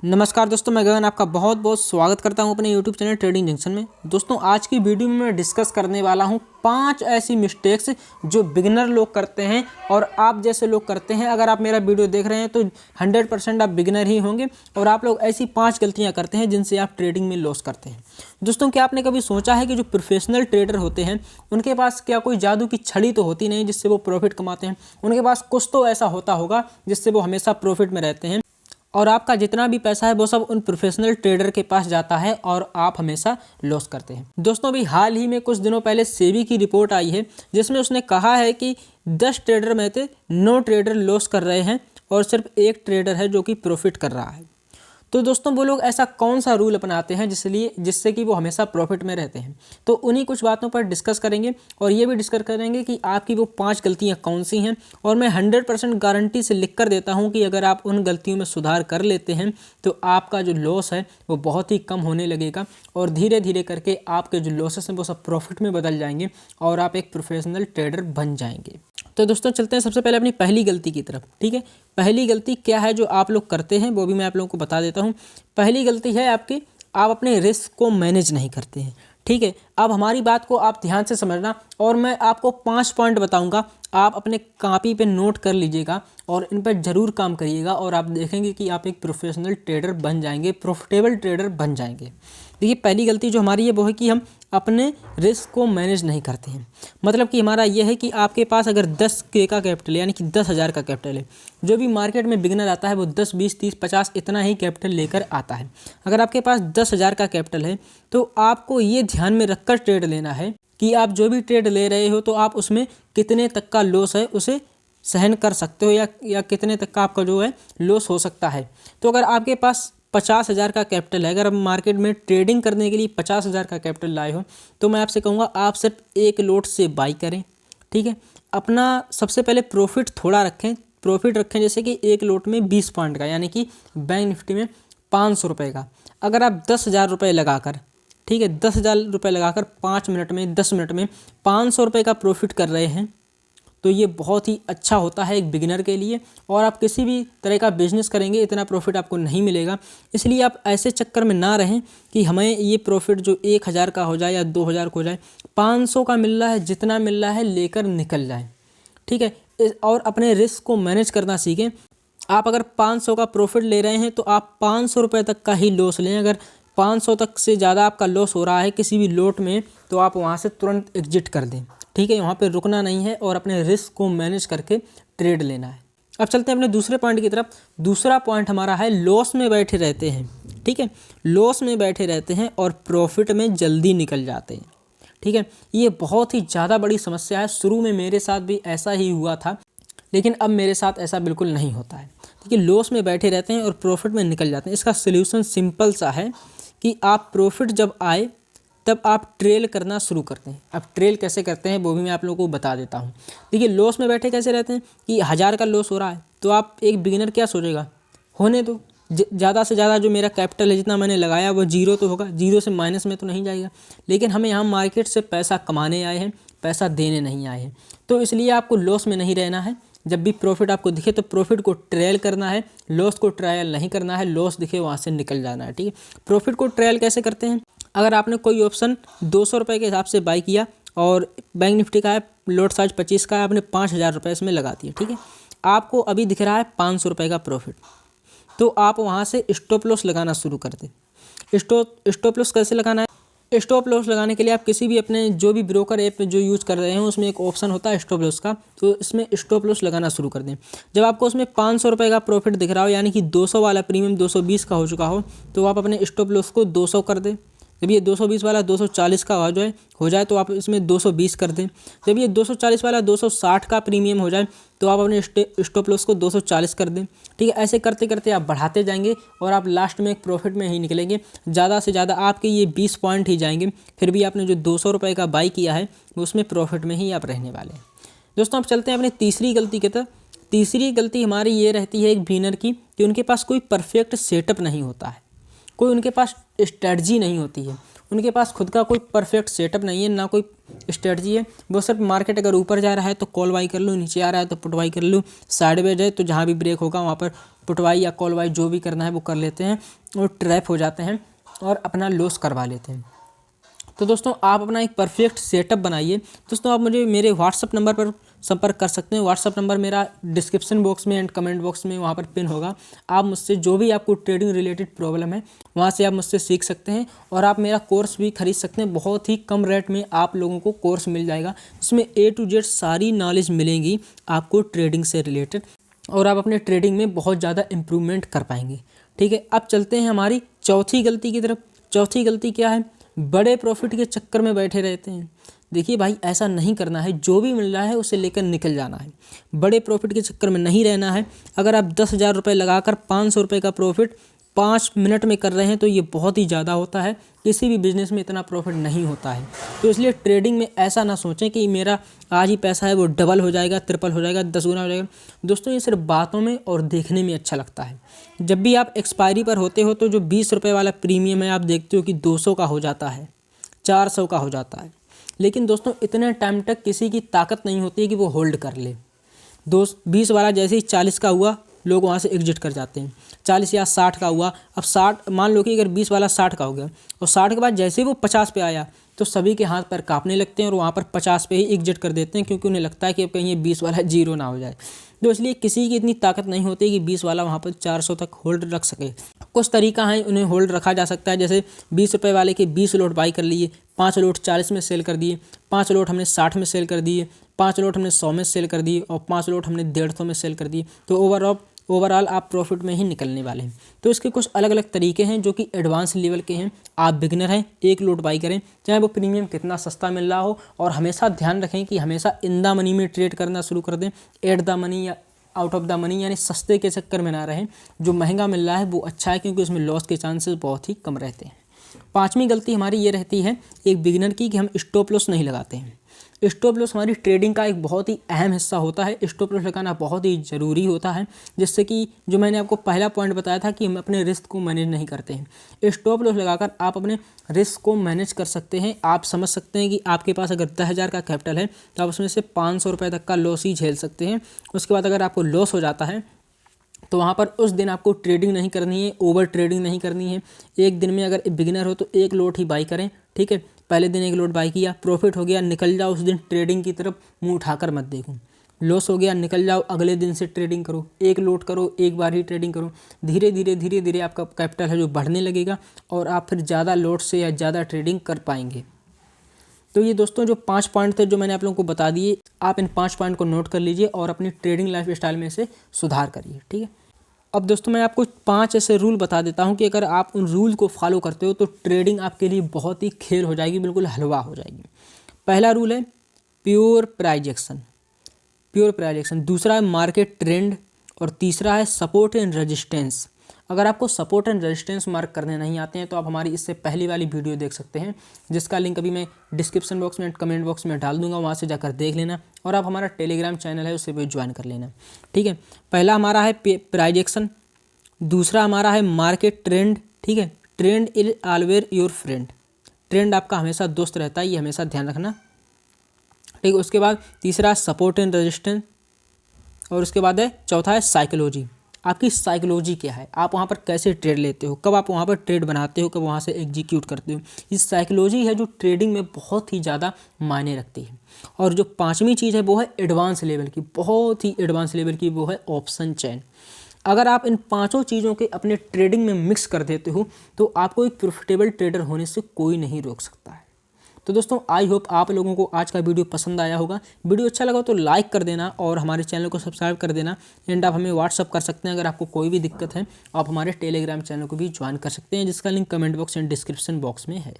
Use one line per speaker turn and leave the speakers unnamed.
नमस्कार दोस्तों, मैं गगन आपका बहुत बहुत स्वागत करता हूं अपने YouTube चैनल ट्रेडिंग जंक्शन में। दोस्तों, आज की वीडियो में मैं डिस्कस करने वाला हूं 5 ऐसी मिस्टेक्स जो बिगिनर लोग करते हैं और आप जैसे लोग करते हैं। अगर आप मेरा वीडियो देख रहे हैं तो 100% आप बिगिनर ही होंगे और आप लोग ऐसी 5 गलतियां करते हैं जिनसे आप ट्रेडिंग में लॉस करते हैं। दोस्तों, क्या आपने कभी सोचा है कि जो प्रोफेशनल ट्रेडर होते हैं उनके पास क्या कोई जादू की छड़ी तो होती नहीं जिससे वो प्रॉफिट कमाते हैं। उनके पास कुछ तो ऐसा होता होगा जिससे वो हमेशा प्रॉफिट में रहते हैं और आपका जितना भी पैसा है वो सब उन प्रोफेशनल ट्रेडर के पास जाता है और आप हमेशा लॉस करते हैं। दोस्तों, अभी हाल ही में कुछ दिनों पहले सेबी की रिपोर्ट आई है जिसमें उसने कहा है कि 10 ट्रेडर में से 9 ट्रेडर लॉस कर रहे हैं और सिर्फ एक ट्रेडर है जो कि प्रॉफिट कर रहा है। तो दोस्तों, वो लोग ऐसा कौन सा रूल अपनाते हैं जिससे कि वो हमेशा प्रॉफिट में रहते हैं। तो उन्हीं कुछ बातों पर डिस्कस करेंगे और ये भी डिस्कस करेंगे कि आपकी वो 5 गलतियां कौन सी हैं। और मैं 100% गारंटी से लिख कर देता हूं कि अगर आप उन गलतियों में सुधार कर लेते हैं तो आपका जो लॉस है वो बहुत ही कम होने लगेगा और धीरे धीरे करके आपके जो लॉसेस हैं वो सब प्रॉफिट में बदल जाएंगे और आप एक प्रोफेशनल ट्रेडर बन जाएंगे। तो दोस्तों, चलते हैं सबसे पहले अपनी पहली गलती की तरफ। ठीक है, पहली गलती क्या है जो आप लोग करते हैं वो भी मैं आप लोगों को बता देता हूं। पहली गलती है आपकी, आप अपने रिस्क को मैनेज नहीं करते हैं। ठीक है, अब हमारी बात को आप ध्यान से समझना और मैं आपको 5 पॉइंट बताऊंगा। आप अपने कॉपी पे नोट कर लीजिएगा और इन पर ज़रूर काम करिएगा और आप देखेंगे कि आप एक प्रोफेशनल ट्रेडर बन जाएंगे, प्रॉफिटेबल ट्रेडर बन जाएंगे। देखिए, पहली गलती जो हमारी है वो है कि हम अपने रिस्क को मैनेज नहीं करते हैं। मतलब कि हमारा यह है कि आपके पास अगर 10K का कैपिटल यानी कि 10,000 का कैपिटल है, जो भी मार्केट में बिगनर आता है वो 10, 20, 30, 50 इतना ही कैपिटल लेकर आता है। अगर आपके पास 10,000 का कैपिटल है तो आपको ये ध्यान में रखकर ट्रेड लेना है कि आप जो भी ट्रेड ले रहे हो तो आप उसमें कितने तक का लॉस है उसे सहन कर सकते हो या कितने तक का आपका जो है लॉस हो सकता है। तो अगर आपके पास 50,000 का कैपिटल है, अगर आप मार्केट में ट्रेडिंग करने के लिए 50,000 का कैपिटल लाए हो तो मैं आपसे कहूँगा आप सिर्फ एक लोट से बाई करें। ठीक है, अपना सबसे पहले प्रॉफिट थोड़ा रखें, प्रॉफिट रखें जैसे कि एक लोट में 20 पॉइंट का यानी कि बैंक निफ्टी में 500 रुपये का। अगर आप 10,000 रुपये लगाकर, ठीक है, 10,000 रुपये लगाकर 5 मिनट में 10 मिनट में 500 रुपये का प्रॉफिट कर रहे हैं तो ये बहुत ही अच्छा होता है एक बिगिनर के लिए। और आप किसी भी तरह का बिजनेस करेंगे इतना प्रॉफिट आपको नहीं मिलेगा। इसलिए आप ऐसे चक्कर में ना रहें कि हमें ये प्रॉफिट जो 1,000 का हो जाए या 2,000 का हो जाए, 500 का मिल रहा है, जितना मिल रहा है लेकर निकल जाए। ठीक है, और अपने रिस्क को मैनेज करना सीखें। आप अगर 500 का प्रॉफिट ले रहे हैं तो आप 500 रुपये तक का ही लॉस लें। अगर 500 तक से ज़्यादा आपका लॉस हो रहा है किसी भी लोट में तो आप वहाँ से तुरंत एग्जिट कर दें। ठीक है, वहाँ पे रुकना नहीं है और अपने रिस्क को मैनेज करके ट्रेड लेना है। अब चलते हैं अपने दूसरे पॉइंट की तरफ। दूसरा पॉइंट हमारा है लॉस में बैठे रहते हैं। ठीक है, लॉस में बैठे रहते हैं और प्रॉफिट में जल्दी निकल जाते हैं। ठीक है, ये बहुत ही ज़्यादा बड़ी समस्या है। शुरू में मेरे साथ भी ऐसा ही हुआ था लेकिन अब मेरे साथ ऐसा बिल्कुल नहीं होता है। ठीक है, लॉस में बैठे रहते हैं और प्रॉफिट में निकल जाते हैं। इसका सल्यूशन सिंपल सा है कि आप प्रॉफिट जब आए तब आप ट्रेल करना शुरू करते हैं। अब ट्रेल कैसे करते हैं वो भी मैं आप लोगों को बता देता हूँ। देखिए, लॉस में बैठे कैसे रहते हैं कि 1,000 का लॉस हो रहा है तो आप एक बिगिनर क्या सोचेगा, होने दो, ज़्यादा से ज़्यादा जो मेरा कैपिटल है जितना मैंने लगाया वो जीरो तो होगा, जीरो से माइनस में तो नहीं जाएगा। लेकिन हमें यहाँ मार्केट से पैसा कमाने आए हैं, पैसा देने नहीं आए हैं। तो इसलिए आपको लॉस में नहीं रहना है। जब भी प्रॉफिट आपको दिखे तो प्रॉफिट को ट्रेल करना है, लॉस को ट्रायल नहीं करना है। लॉस दिखे वहाँ से निकल जाना है। ठीक है, प्रॉफिट को ट्रायल कैसे करते हैं, अगर आपने कोई ऑप्शन 200 रुपये के हिसाब से बाई किया और बैंक निफ्टी का है, लोट साइज 25 का है, आपने 5,000 रुपये इसमें लगा दिए। ठीक है, आपको अभी दिख रहा है 500 रुपये का प्रॉफिट, तो आप वहाँ से स्टॉप लॉस लगाना शुरू कर दें। स्टॉप लॉस कैसे लगाना है, स्टॉप लॉस लगाने के लिए आप किसी भी अपने जो भी ब्रोकर ऐप जो यूज़ कर रहे हैं उसमें एक ऑप्शन होता है स्टॉप लॉस का, तो इसमें स्टॉप लॉस लगाना शुरू कर दें। जब आपको उसमें 500 रुपये का प्रॉफिट दिख रहा हो यानी कि 200 वाला प्रीमियम 220 का हो चुका हो तो आप अपने स्टॉप लॉस को 200 कर दें। जब ये 220 वाला 240 का हो जाए तो आप इसमें 220 कर दें। जब ये 240 वाला 260 का प्रीमियम हो जाए तो आप अपने स्टॉप लॉस को 240 कर दें। ठीक है, ऐसे करते करते आप बढ़ाते जाएंगे और आप लास्ट में एक प्रॉफिट में ही निकलेंगे। ज़्यादा से ज़्यादा आपके ये 20 पॉइंट ही जाएंगे, फिर भी आपने जो 200 रुपये का बाई किया है वो उसमें प्रॉफिट में ही आप रहने वाले हैं। दोस्तों, अब चलते हैं अपनी तीसरी गलती की तरफ। तीसरी गलती हमारी ये रहती है एक बिगिनर की कि उनके पास कोई परफेक्ट सेटअप नहीं होता है। कोई उनके पास स्ट्रेटजी नहीं होती है, उनके पास खुद का कोई परफेक्ट सेटअप नहीं है, ना कोई स्ट्रेटजी है। वो सिर्फ मार्केट अगर ऊपर जा रहा है तो कॉल बाई कर लो, नीचे आ रहा है तो पुट बाई कर लो, साइडवेज है तो जहाँ भी ब्रेक होगा वहाँ पर पुट बाई या कॉल बाई जो भी करना है वो कर लेते हैं और ट्रैप हो जाते हैं और अपना लॉस करवा लेते हैं। तो दोस्तों आप अपना एक परफेक्ट सेटअप बनाइए। दोस्तों आप मुझे मेरे व्हाट्सअप नंबर पर संपर्क कर सकते हैं। व्हाट्सअप नंबर मेरा डिस्क्रिप्शन बॉक्स में एंड कमेंट बॉक्स में वहाँ पर पिन होगा। आप मुझसे जो भी आपको ट्रेडिंग रिलेटेड प्रॉब्लम है वहाँ से आप मुझसे सीख सकते हैं और आप मेरा कोर्स भी खरीद सकते हैं। बहुत ही कम रेट में आप लोगों को कोर्स मिल जाएगा, जिसमें A to Z सारी नॉलेज मिलेंगी आपको ट्रेडिंग से रिलेटेड और आप अपने ट्रेडिंग में बहुत ज़्यादा इम्प्रूवमेंट कर पाएंगे। ठीक है, अब चलते हैं हमारी चौथी गलती की तरफ। चौथी गलती क्या है? बड़े प्रॉफिट के चक्कर में बैठे रहते हैं। देखिए भाई, ऐसा नहीं करना है, जो भी मिल रहा है उसे लेकर निकल जाना है। बड़े प्रॉफिट के चक्कर में नहीं रहना है। अगर आप 10,000 रुपये लगाकर 500 रुपये का प्रॉफिट 5 मिनट में कर रहे हैं तो ये बहुत ही ज़्यादा होता है। किसी भी बिजनेस में इतना प्रॉफिट नहीं होता है। तो इसलिए ट्रेडिंग में ऐसा ना सोचें कि मेरा आज ही पैसा है वो डबल हो जाएगा, ट्रिपल हो जाएगा, 10 गुना हो जाएगा। दोस्तों ये सिर्फ बातों में और देखने में अच्छा लगता है। जब भी आप एक्सपायरी पर होते हो तो जो 20 रुपये वाला प्रीमियम है आप देखते हो कि 200 का हो जाता है, 400 का हो जाता है। लेकिन दोस्तों इतने टाइम तक किसी की ताकत नहीं होती है कि वो होल्ड कर ले। 20 वाला जैसे ही 40 का हुआ लोग वहाँ से एग्जिट कर जाते हैं। 40 या 60 का हुआ, अब 60 मान लो कि अगर 20 वाला 60 का हो गया और 60 के बाद जैसे ही वो 50 पे आया तो सभी के हाथ पैर कांपने लगते हैं और वहाँ पर 50 पे ही एग्जिट कर देते हैं, क्योंकि उन्हें लगता है कि अब कहीं ये 20 वाला जीरो ना हो जाए। तो इसलिए किसी की इतनी ताकत नहीं होती कि 20 वाला वहाँ पर 400 तक होल्ड रख सके। कुछ तरीका है उन्हें होल्ड रखा जा सकता है, जैसे 20 रुपये वाले के 20 लोट बाई कर लिए, 5 लोट 40 में सेल कर दिए, 5 लोट हमने 60 में सेल कर दिए, 5 लोट हमने 100 में सेल कर दिए और 5 लोट हमने 150 में सेल कर दिए। तो ओवरऑल आप प्रॉफिट में ही निकलने वाले हैं। तो इसके कुछ अलग अलग तरीके हैं जो कि एडवांस लेवल के हैं। आप बिगिनर हैं, 1 लोट बाई करें, चाहे वो प्रीमियम कितना सस्ता मिल रहा हो, और हमेशा ध्यान रखें कि हमेशा इन द मनी में ट्रेड करना शुरू कर दें। एट द मनी या आउट ऑफ द मनी, यानी सस्ते के चक्कर में ना रहें। जो महंगा मिल रहा है वो अच्छा है, क्योंकि उसमें लॉस के चांसेस बहुत ही कम रहते हैं। 5वीं गलती हमारी ये रहती है एक बिगिनर की कि हम स्टॉप लॉस नहीं लगाते हैं। स्टॉप लॉस हमारी ट्रेडिंग का एक बहुत ही अहम हिस्सा होता है। स्टॉप लॉस लगाना बहुत ही ज़रूरी होता है, जिससे कि जो मैंने आपको पहला पॉइंट बताया था कि हम अपने रिस्क को मैनेज नहीं करते हैं। स्टॉप लॉस लगाकर आप अपने रिस्क को मैनेज कर सकते हैं। आप समझ सकते हैं कि आपके पास अगर 10,000 का कैपिटल है तो आप उसमें से 500 रुपये तक का लॉस ही झेल सकते हैं। उसके बाद अगर आपको लॉस हो जाता है तो वहाँ पर उस दिन आपको ट्रेडिंग नहीं करनी है, ओवर ट्रेडिंग नहीं करनी है। एक दिन में अगर बिगिनर हो तो 1 लोट ही बाई करें। ठीक है, पहले दिन 1 लोट बाई किया, प्रॉफिट हो गया, निकल जाओ। उस दिन ट्रेडिंग की तरफ मुंह उठाकर मत देखो। लॉस हो गया, निकल जाओ, अगले दिन से ट्रेडिंग करो। 1 लोट करो, एक बार ही ट्रेडिंग करो। धीरे धीरे आपका कैपिटल है जो बढ़ने लगेगा और आप फिर ज़्यादा लोट से या ज़्यादा ट्रेडिंग कर पाएंगे। तो ये दोस्तों जो 5 पॉइंट थे जो मैंने आप लोगों को बता दिए, आप इन 5 पॉइंट को नोट कर लीजिए और अपनी ट्रेडिंग लाइफ स्टाइल में से सुधार करिए। ठीक है, अब दोस्तों मैं आपको 5 ऐसे रूल बता देता हूं कि अगर आप उन रूल को फॉलो करते हो तो ट्रेडिंग आपके लिए बहुत ही खेल हो जाएगी, बिल्कुल हलवा हो जाएगी। पहला रूल है प्योर प्राइज एक्शन। दूसरा है मार्केट ट्रेंड और तीसरा है सपोर्ट एंड रेजिस्टेंस। अगर आपको सपोर्ट एंड रेजिस्टेंस मार्क करने नहीं आते हैं तो आप हमारी इससे पहली वाली वीडियो देख सकते हैं, जिसका लिंक अभी मैं डिस्क्रिप्शन बॉक्स में कमेंट बॉक्स में डाल दूंगा। वहाँ से जाकर देख लेना और आप हमारा टेलीग्राम चैनल है उसे भी ज्वाइन कर लेना। ठीक है, पहला हमारा है प्राइज एक्शन, दूसरा हमारा है मार्केट ट्रेंड। ठीक है, trend is always your friend. Trend आपका हमेशा दोस्त रहता है, ये हमेशा ध्यान रखना। ठीक है, उसके बाद तीसरा सपोर्ट एंड रेजिस्टेंस और उसके बाद है चौथा है साइकोलॉजी। आपकी साइकोलॉजी क्या है, आप वहाँ पर कैसे ट्रेड लेते हो, कब आप वहाँ पर ट्रेड बनाते हो, कब वहाँ से एग्जीक्यूट करते हो। ये साइकोलॉजी है जो ट्रेडिंग में बहुत ही ज़्यादा मायने रखती है। और जो 5वीं चीज़ है वो है एडवांस लेवल की, बहुत ही एडवांस लेवल की, वो है ऑप्शन चेन। अगर आप इन 5 चीज़ों के अपने ट्रेडिंग में मिक्स कर देते हो तो आपको एक प्रॉफिटेबल ट्रेडर होने से कोई नहीं रोक सकता है। तो दोस्तों आई होप आप लोगों को आज का वीडियो पसंद आया होगा। वीडियो अच्छा लगा तो लाइक कर देना और हमारे चैनल को सब्सक्राइब कर देना। एंड आप हमें व्हाट्सअप कर सकते हैं अगर आपको कोई भी दिक्कत है। आप हमारे टेलीग्राम चैनल को भी ज्वाइन कर सकते हैं, जिसका link comment box and description box में है।